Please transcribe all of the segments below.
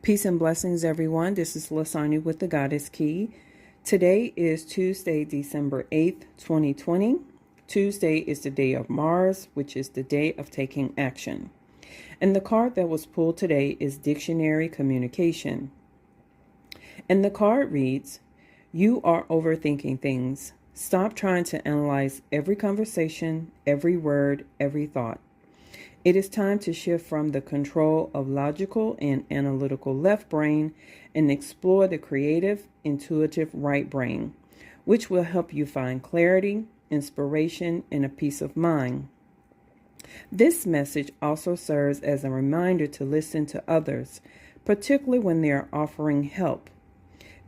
Peace and blessings, everyone. This is Lasagna with the Goddess Key. Today is Tuesday, December 8th, 2020. Tuesday is the day of Mars, which is the day of taking action. And the card that was pulled today is Dictionary Communication. And the card reads, "You are overthinking things. Stop trying to analyze every conversation, every word, every thought. It is time to shift from the control of logical and analytical left brain and explore the creative, intuitive right brain, which will help you find clarity, inspiration, and a peace of mind." This message also serves as a reminder to listen to others, particularly when they are offering help.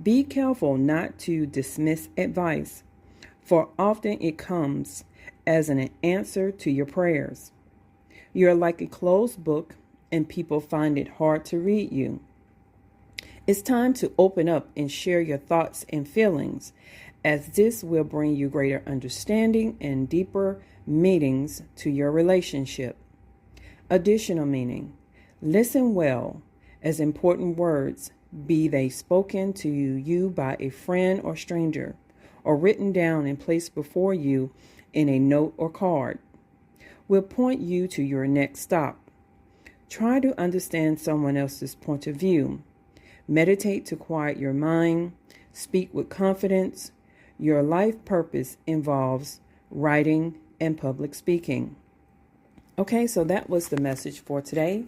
Be careful not to dismiss advice, for often it comes as an answer to your prayers. You're like a closed book, and people find it hard to read you. It's time to open up and share your thoughts and feelings, as this will bring you greater understanding and deeper meanings to your relationship. Additional meaning: listen well, as important words, be they spoken to you by a friend or stranger, or written down and placed before you in a note or card, will point you to your next stop. Try to understand someone else's point of view. Meditate to quiet your mind. Speak with confidence. Your life purpose involves writing and public speaking. Okay, so that was the message for today.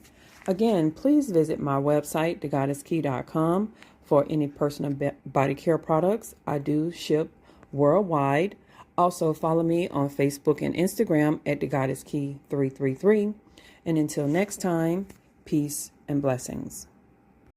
Again, please visit my website, thegoddesskey.com, for any personal body care products. I do ship worldwide. Also, follow me on Facebook and Instagram at thegoddesskey333. And until next time, peace and blessings.